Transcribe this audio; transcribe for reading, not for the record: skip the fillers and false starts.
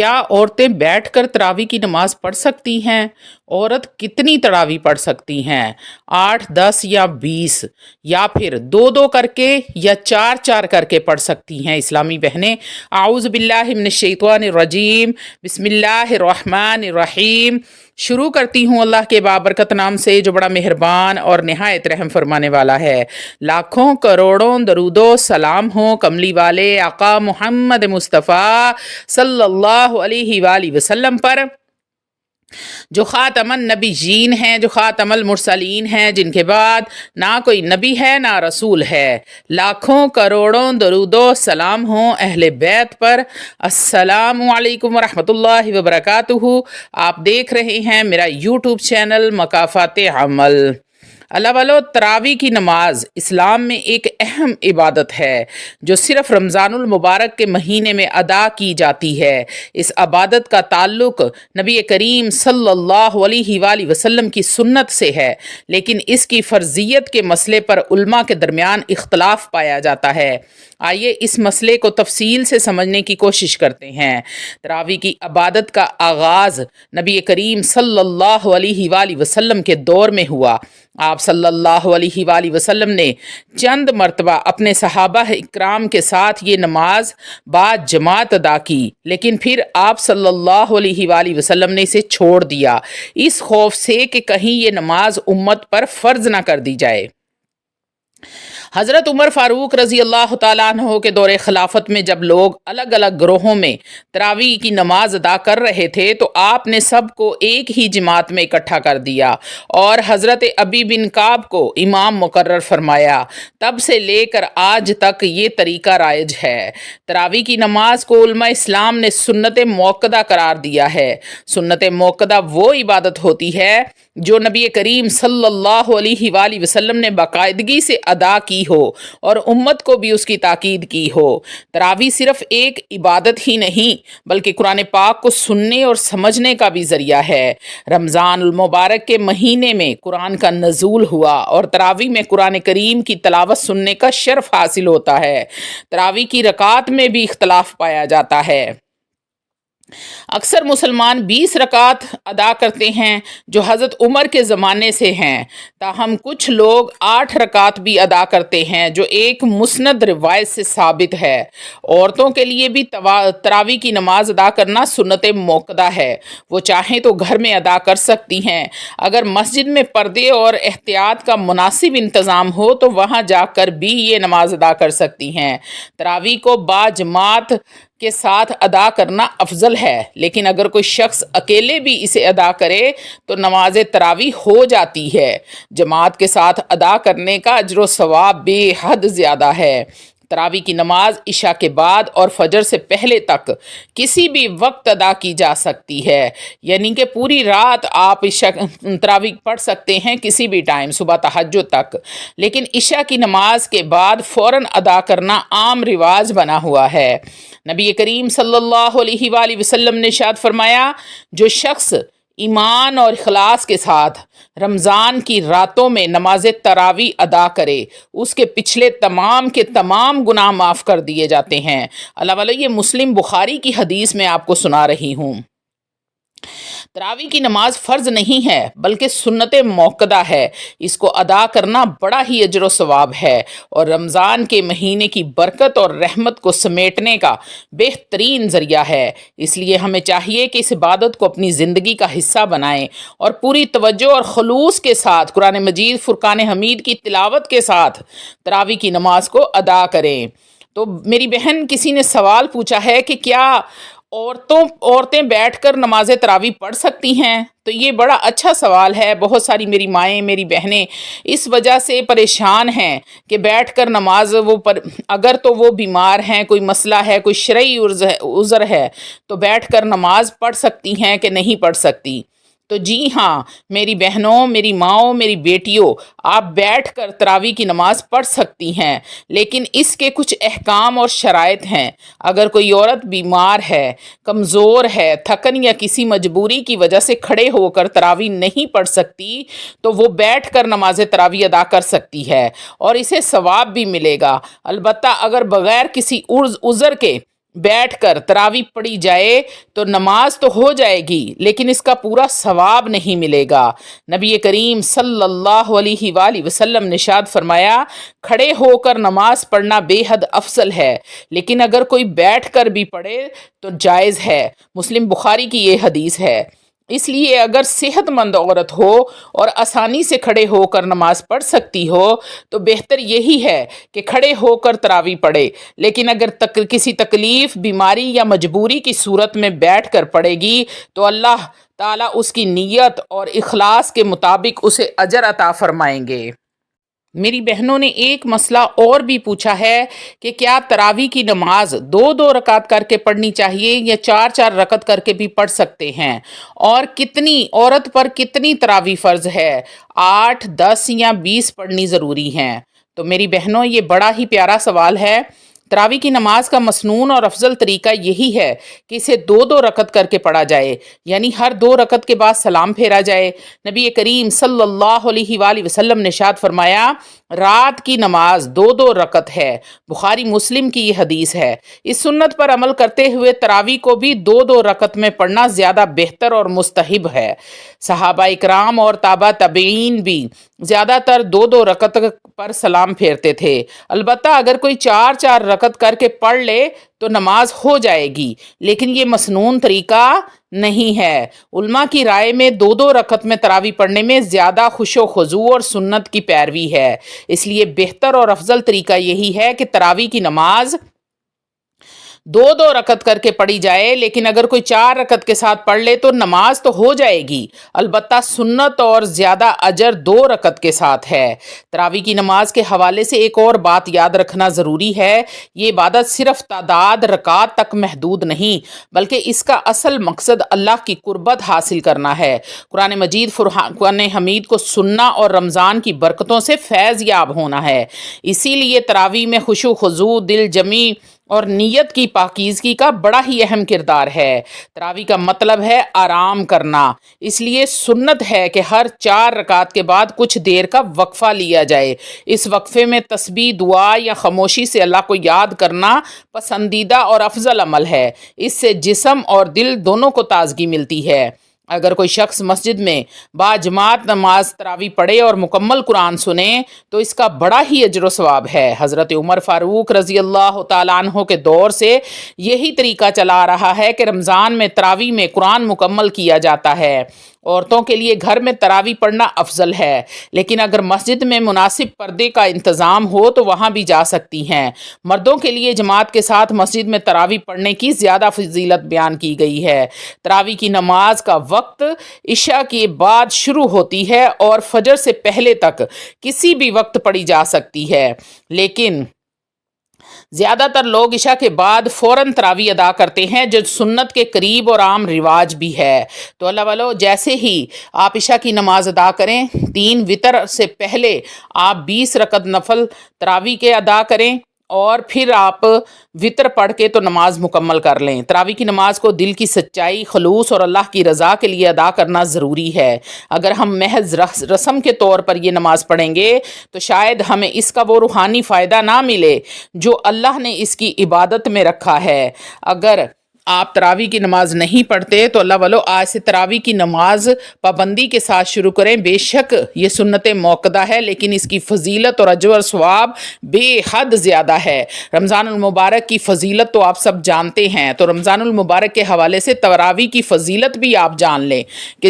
क्या औरतें बैठकर तरावी की नमाज पढ़ सकती हैं? औरत कितनी तरावी पढ़ सकती हैं? 8, 10 या 20 या फिर 2-2 करके या 4-4 करके पढ़ सकती हैं इस्लामी बहनें। आऊज़ु बिल्लाहि मिनश शैतानिर रजीम, बिस्मिल्लाहिर रहमानिर रहीम। शुरू करती हूँ अल्लाह के बाबरकत नाम से जो बड़ा मेहरबान और निहायत रहम फरमाने वाला है। लाखों करोड़ों दरूदो सलाम हो कमली वाले आका मोहम्मद मुस्तफ़ा सल्लल्लाहु अलैहि वाली वसल्लम पर, जो ख़ातमन नबीयीन हैं, जो ख़ातमुल मुरसलीन हैं, जिनके बाद ना कोई नबी है ना रसूल है। लाखों करोड़ों दरूदो सलाम हो अहले बैत पर। अस्सलामु अलैकुम वरहमतुल्लाहि वबरकातुहू। आप देख रहे हैं मेरा यूट्यूब चैनल मकाफ़ाते अमल। अल्लाह वालो, तरावी की नमाज इस्लाम में एक अहम इबादत है जो सिर्फ़ रमज़ानुल मुबारक के महीने में अदा की जाती है। इस इबादत का ताल्लुक़ नबी करीम सल्लल्लाहु अलैहि वसल्लम की सुन्नत से है, लेकिन इसकी फ़र्ज़ियत के मसले पर उलमा के दरमियान इख्तलाफ पाया जाता है। आइए इस मसले को तफसील से समझने की कोशिश करते हैं। तरावी की इबादत का आगाज़ नबी करीम सल्लल्लाहु अलैहि वसल्लम के दौर में हुआ। आप सल्लल्लाहु अलैहि वसल्लम ने चंद मरतबा अपने सहाबा इकराम के साथ ये नमाज बाद जमात अदा की, लेकिन फिर आप सल्लल्लाहु अलैहि वसल्लम ने इसे छोड़ दिया, इस खौफ से कि कहीं ये नमाज उम्मत पर फ़र्ज ना कर दी जाए। हज़रत उमर फ़ारूक रज़ी अल्लाह ताला अन्हो के दौरे खिलाफत में जब लोग अलग अलग ग्रोहों में तरावी की नमाज अदा कर रहे थे तो आपने सबको एक ही जमात में इकट्ठा कर दिया और हज़रत अबी बिन काब को इमाम मुकर्रर फरमाया। तब से लेकर आज तक ये तरीका राइज है। तरावी की नमाज को उलमा इस्लाम ने सुन्नत मौक़दा करार दिया है। सुन्नत मौक़दा वो इबादत होती है जो नबी करीम सल्लल्लाहु अलैहि वसल्लम ने बाकायदगी से अदा की हो और उम्मत को भी उसकी ताकीद की हो। तरावी सिर्फ एक इबादत ही नहीं बल्कि कुरान पाक को सुनने और समझने का भी ज़रिया है। रमज़ानुल मुबारक के महीने में कुरान का नज़ूल हुआ और तरावी में कुरान करीम की तलावत सुनने का शर्फ हासिल होता है। तरावी की रकात में भी इख्तलाफ पाया जाता है। अक्सर मुसलमान 20 रकात अदा करते हैं जो हज़रत उमर के ज़माने से हैं, ताहम कुछ लोग 8 रकात भी अदा करते हैं जो एक मुस्नद रिवायत से साबित है। औरतों के लिए भी तरावी की नमाज अदा करना सुन्नत मौक़दा है। वो चाहें तो घर में अदा कर सकती हैं। अगर मस्जिद में पर्दे और एहतियात का मुनासिब इंतज़ाम हो तो वहाँ जाकर भी ये नमाज अदा कर सकती हैं। तरावी को बाजमात के साथ अदा करना अफजल है, लेकिन अगर कोई शख्स अकेले भी इसे अदा करे तो नमाज तरावी हो जाती है। जमात के साथ अदा करने का अजर व सवाब बेहद ज़्यादा है। तरावी की नमाज इशा के बाद और फजर से पहले तक किसी भी वक्त अदा की जा सकती है, यानी कि पूरी रात आप इशा तरावी पढ़ सकते हैं किसी भी टाइम, सुबह तहज्जुद तक। लेकिन इशा की नमाज के बाद फ़ौरन अदा करना आम रिवाज बना हुआ है। नबी करीम सल्लल्लाहु अलैहि वसल्लम ने इरशाद फरमाया, जो शख्स ईमान और इखलास के साथ रमज़ान की रातों में नमाज तरावी अदा करे उसके पिछले तमाम के तमाम गुनाह माफ़ कर दिए जाते हैं। अल्लाह वाला, ये मुस्लिम बुखारी की हदीस में आपको सुना रही हूँ। तरावी की नमाज फ़र्ज नहीं है बल्कि सुन्नत मौक़दा है। इसको अदा करना बड़ा ही अजर व सवाब है और रमज़ान के महीने की बरकत और रहमत को समेटने का बेहतरीन ज़रिया है। इसलिए हमें चाहिए कि इस इबादत को अपनी ज़िंदगी का हिस्सा बनाएं और पूरी तवज्जो और खलूस के साथ कुरान मजीद फ़ुरक़ान हमीद की तिलावत के साथ तरावी की नमाज को अदा करें। तो मेरी बहन किसी ने सवाल पूछा है कि क्या औरतें बैठकर नमाज तरावी पढ़ सकती हैं? तो ये बड़ा अच्छा सवाल है। बहुत सारी मेरी माएँ, मेरी बहनें इस वजह से परेशान हैं कि बैठकर नमाज अगर तो वो बीमार हैं, कोई मसला है, कोई शरई उज़र है तो बैठकर नमाज पढ़ सकती हैं कि नहीं पढ़ सकती। तो जी हाँ मेरी बहनों, मेरी माँओं, मेरी बेटियों, आप बैठकर तरावी की नमाज पढ़ सकती हैं, लेकिन इसके कुछ अहकाम और शराइत हैं। अगर कोई औरत बीमार है, कमज़ोर है, थकन या किसी मजबूरी की वजह से खड़े होकर तरावी नहीं पढ़ सकती तो वो बैठकर नमाज तरावी अदा कर सकती है और इसे सवाब भी मिलेगा। अलबत्ता अगर बग़ैर किसी उज़र के بیٹھ کر تراوی پڑھی جائے تو نماز تو ہو جائے گی لیکن اس کا پورا ثواب نہیں ملے گا۔ نبی کریم صلی اللہ علیہ وآلہ وسلم نے ارشاد فرمایا، کھڑے ہو کر نماز پڑھنا بے حد افضل ہے، لیکن اگر کوئی بیٹھ کر بھی پڑھے تو جائز ہے۔ مسلم بخاری کی یہ حدیث ہے۔ اس لیے اگر صحت مند عورت ہو اور آسانی سے کھڑے ہو کر نماز پڑھ سکتی ہو تو بہتر یہی ہے کہ کھڑے ہو کر تراوی پڑھے، لیکن اگر کسی تکلیف، بیماری یا مجبوری کی صورت میں بیٹھ کر پڑھے گی تو اللہ تعالیٰ اس کی نیت اور اخلاص کے مطابق اسے اجر عطا فرمائیں گے۔ میری بہنوں نے ایک مسئلہ اور بھی پوچھا ہے کہ کیا تراوی کی نماز 2 رکعت کر کے پڑھنی چاہیے یا 4 رکعت کر کے بھی پڑھ سکتے ہیں، اور کتنی عورت پر کتنی تراوی فرض ہے، 8، 10 یا 20 پڑھنی ضروری ہیں؟ تو میری بہنوں یہ بڑا ہی پیارا سوال ہے۔ تراوی کی نماز کا مسنون اور افضل طریقہ یہی ہے کہ اسے 2 رکعت کر کے پڑھا جائے، یعنی ہر 2 رکعت کے بعد سلام پھیرا جائے۔ نبی کریم صلی اللہ علیہ وآلہ وسلم نے ارشاد فرمایا، رات کی نماز 2 رکعت ہے۔ بخاری مسلم کی یہ حدیث ہے۔ اس سنت پر عمل کرتے ہوئے تراوی کو بھی 2 رکعت میں پڑھنا زیادہ بہتر اور مستحب ہے۔ صحابہ اکرام اور تابع تابعین بھی زیادہ تر 2 رکعت پر سلام پھیرتے تھے۔ البتہ اگر کوئی 4 رکعت کر کے پڑھ لے تو نماز ہو جائے گی، لیکن یہ مسنون طریقہ نہیں ہے۔ علماء کی رائے میں 2 رکعت میں تراوی پڑھنے میں زیادہ خشوع و خضوع اور سنت کی پیروی ہے۔ اس لیے بہتر اور افضل طریقہ یہی ہے کہ تراوی کی نماز 2 رکعت کر کے پڑھی جائے، لیکن اگر کوئی 4 رکعت کے ساتھ پڑھ لے تو نماز تو ہو جائے گی، البتہ سنت اور زیادہ اجر 2 رکعت کے ساتھ ہے۔ تراوی کی نماز کے حوالے سے ایک اور بات یاد رکھنا ضروری ہے، یہ عبادت صرف تعداد رکعات تک محدود نہیں، بلکہ اس کا اصل مقصد اللہ کی قربت حاصل کرنا ہے۔ قرآن مجید فرقان حمید کو سننا اور رمضان کی برکتوں سے فیض یاب ہونا ہے۔ اسی لیے تراوی میں خشوع و خضوع، دل جمی اور نیت کی پاکیزگی کا بڑا ہی اہم کردار ہے۔ تراوی کا مطلب ہے آرام کرنا، اس لیے سنت ہے کہ ہر 4 رکعت کے بعد کچھ دیر کا وقفہ لیا جائے۔ اس وقفے میں تسبیح، دعا یا خاموشی سے اللہ کو یاد کرنا پسندیدہ اور افضل عمل ہے۔ اس سے جسم اور دل دونوں کو تازگی ملتی ہے۔ اگر کوئی شخص مسجد میں باجماعت نماز تراوی پڑھے اور مکمل قرآن سنے تو اس کا بڑا ہی اجر و ثواب ہے۔ حضرت عمر فاروق رضی اللہ تعالیٰ عنہ کے دور سے یہی طریقہ چلا آ رہا ہے کہ رمضان میں تراوی میں قرآن مکمل کیا جاتا ہے۔ عورتوں کے لیے گھر میں تراوی پڑھنا افضل ہے، لیکن اگر مسجد میں مناسب پردے کا انتظام ہو تو وہاں بھی جا سکتی ہیں۔ مردوں کے لیے جماعت کے ساتھ مسجد میں تراوی پڑھنے کی زیادہ فضیلت بیان کی گئی ہے۔ تراوی کی نماز کا وقت عشاء کے بعد شروع ہوتی ہے اور فجر سے پہلے تک کسی بھی وقت پڑھی جا سکتی ہے، لیکن زیادہ تر لوگ عشاء کے بعد فوراً تراوی ادا کرتے ہیں، جو سنت کے قریب اور عام رواج بھی ہے۔ تو اللہ والو، جیسے ہی آپ عشاء کی نماز ادا کریں، 3 وتر سے پہلے آپ 20 رکعت نفل تراوی کے ادا کریں اور پھر آپ وتر پڑھ کے تو نماز مکمل کر لیں۔ تراوی کی نماز کو دل کی سچائی، خلوص اور اللہ کی رضا کے لیے ادا کرنا ضروری ہے۔ اگر ہم محض رسم کے طور پر یہ نماز پڑھیں گے تو شاید ہمیں اس کا وہ روحانی فائدہ نہ ملے جو اللہ نے اس کی عبادت میں رکھا ہے۔ اگر آپ تراوی کی نماز نہیں پڑھتے تو اللہ والو، آج سے تراوی کی نماز پابندی کے ساتھ شروع کریں۔ بے شک یہ سنت موقدہ ہے، لیکن اس کی فضیلت اور اجر و ثواب بے حد زیادہ ہے۔ رمضان المبارک کی فضیلت تو آپ سب جانتے ہیں، تو رمضان المبارک کے حوالے سے تراوی کی فضیلت بھی آپ جان لیں کہ